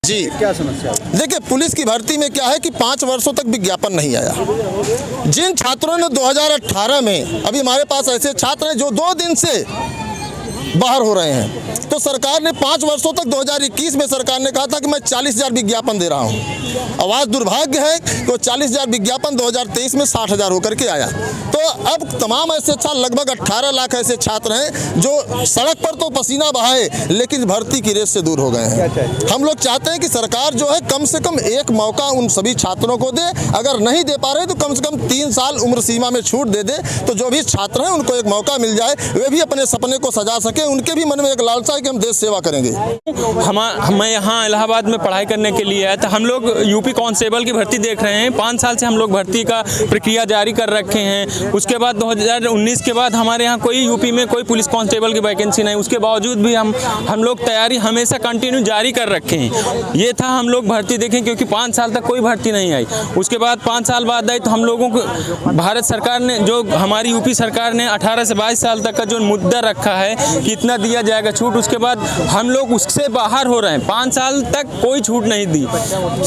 जी, क्या समस्या है? देखिए पुलिस की भर्ती में क्या है कि 5 वर्षों तक विज्ञापन नहीं आया। जिन छात्रों ने 2018 में, अभी हमारे पास ऐसे छात्र हैं जो 2 दिन से बाहर हो रहे हैं, तो सरकार ने 5 वर्षों तक 2021 में सरकार ने कहा था कि मैं 40,000 विज्ञापन दे रहा हूं। अब आज दुर्भाग्य है कि वो 40,000 विज्ञापन 2023 में 60,000 होकर के आया। तो अब तमाम ऐसे लगभग 18 लाख ऐसे छात्र हैं जो सड़क पर तो पसीना बहाए लेकिन भर्ती की रेस से दूर हो गए हैं। हम लोग चाहते हैं कि सरकार जो है कम से कम एक मौका उन सभी छात्रों को दे, अगर नहीं दे पा रहे तो कम से कम 3 साल उम्र सीमा में छूट दे दे, तो जो भी छात्र हैं उनको एक मौका मिल जाए, वे भी अपने सपने को सजा सके, उनके भी मन में एक लालसा है कि हम देश सेवा करेंगे। मैं यहाँ इलाहाबाद में पढ़ाई करने के लिए आया था। हम लोग यूपी कांस्टेबल की भर्ती देख रहे हैं। 5 साल से हम लोग भर्ती का प्रक्रिया जारी कर रखे हैं। उसके बाद 2019 के बाद हमारे यहाँ कोई यूपी में कोई पुलिस कांस्टेबल की वैकेंसी नहीं, उसके बावजूद भी हम लोग तैयारी हमेशा कंटिन्यू जारी कर रखे हैं। ये था हम लोग भर्ती देखें, क्योंकि 5 साल तक कोई भर्ती नहीं आई। उसके बाद 5 साल बाद आई तो हम लोगों को भारत सरकार ने, जो हमारी यूपी सरकार ने 18 से 22 साल तक का जो मुद्दा रखा है कि इतना दिया जाएगा छूट, उसके बाद हम लोग उससे बाहर हो रहे हैं। 5 साल तक कोई छूट नहीं दी।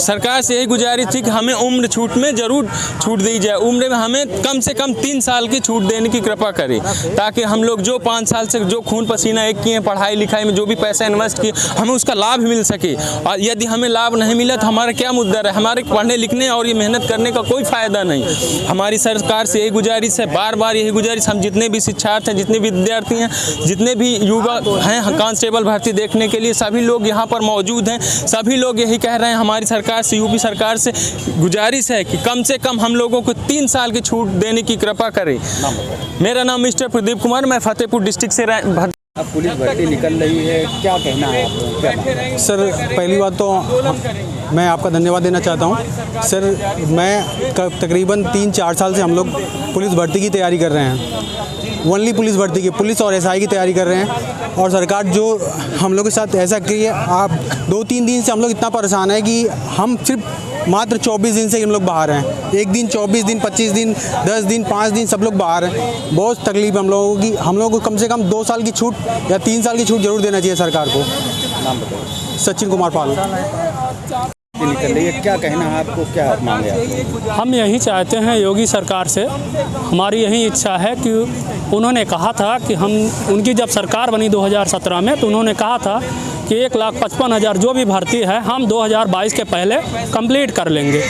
सरकार से यही गुजारिश थी कि हमें उम्र छूट में ज़रूर छूट दी जाए, उम्र में हमें कम से कम 3 साल की छूट देने की कृपा करें, ताकि हम लोग जो 5 साल से जो खून पसीना एक किए, पढ़ाई लिखाई में जो भी पैसा इन्वेस्ट किए, हमें उसका लाभ मिल सके। और यदि हमें लाभ नहीं मिला तो हमारा क्या मुद्दा है? हमारे पढ़ने लिखने और ये मेहनत करने का कोई फ़ायदा नहीं। हमारी सरकार से यही गुजारिश है, बार बार यही गुजारिश, हम जितने भी शिक्षार्थी हैं, जितने विद्यार्थी हैं, जितने भी युवा हैं कांस्टेबल भर्ती देखने के लिए, सभी लोग यहाँ पर मौजूद हैं। सभी लोग यही कह रहे हैं, हमारी सरकार से, यूपी सरकार से गुजारिश है कि कम से कम हम लोगों को 3 साल की छूट देने की कृपा करें। मेरा नाम मिस्टर प्रदीप कुमार, मैं फतेहपुर डिस्ट्रिक्ट से अब पुलिस भर्ती निकल रही है, क्या कहना है आपको? सर, पहली बात तो मैं आपका धन्यवाद देना चाहता हूं। सर, मैं तकरीबन 3-4 साल से हम लोग पुलिस भर्ती की तैयारी कर रहे हैं। ओनली पुलिस भर्ती की, पुलिस और एसआई की तैयारी कर रहे हैं। और सरकार जो हम लोग के साथ ऐसा की है, आप 2-3 दिन से हम लोग इतना परेशान है कि हम सिर्फ मात्र 24 दिन से हम लोग बाहर हैं। एक दिन 24 दिन, 25 दिन, 10 दिन, 5 दिन सब लोग बाहर हैं। बहुत तकलीफ हम लोगों की। हम लोगों को कम से कम 2 साल की छूट या 3 साल की छूट जरूर देना चाहिए सरकार को। नाम बताओ। सचिन कुमार पाल। निकल रही है, क्या कहना है आपको, क्या मांगे आप? हम यही चाहते हैं योगी सरकार से, हमारी यही इच्छा है कि उन्होंने कहा था कि हम, उनकी जब सरकार बनी 2017 में, तो उन्होंने कहा था कि 1,55,000 जो भी भर्ती है हम 2022 के पहले कंप्लीट कर लेंगे।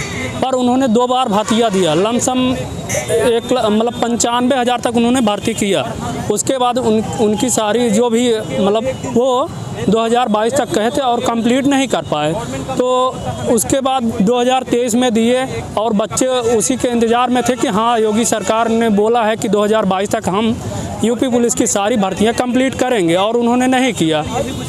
पर उन्होंने 2 बार भर्तियाँ दिया, लमसम 95,000 तक उन्होंने भर्ती किया। उसके बाद उनकी सारी जो भी वो 2022 तक कहे थे और कंप्लीट नहीं कर पाए। तो उसके बाद 2023 में दिए और बच्चे उसी के इंतज़ार में थे कि हाँ, योगी सरकार ने बोला है कि 2022 तक हम यूपी पुलिस की सारी भर्तियां कंप्लीट करेंगे, और उन्होंने नहीं किया।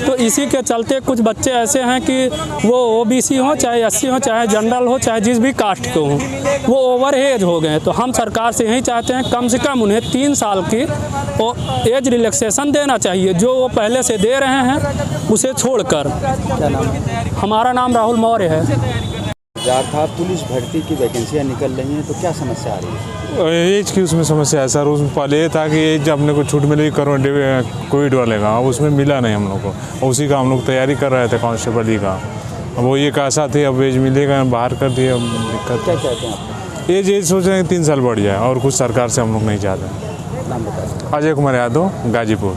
तो इसी के चलते कुछ बच्चे ऐसे हैं कि वो ओबीसी हो, चाहे एससी हो, चाहे जनरल हो, चाहे जिस भी कास्ट के हों, वो ओवर एज हो गए। तो हम सरकार से यही चाहते हैं कम से कम उन्हें 3 साल की एज रिलैक्सेशन देना चाहिए, जो वो पहले से दे रहे हैं उसे छोड़कर। हमारा नाम राहुल मौर्य है। था पुलिस भर्ती की वैकेंसियाँ निकल रही हैं, तो क्या समस्या आ रही है? एज की उसमें समस्या है सर। उसमें पहले ये था कि एज जब अपने को छूट मिली कोविड वाले का, उसमें मिला नहीं हम लोग को। उसी का हम लोग तैयारी कर रहे थे कांस्टेबल ही का। अब वो ये कैसा थे, अब एज मिलेगा, बाहर कर दिए। अब दिक्कत क्या चाहते हैं आप? एज सोच रहे हैं 3 साल बढ़ जाए, और कुछ सरकार से हम लोग नहीं चाहते। नाम बताइए। अजय कुमार यादव, गाजीपुर।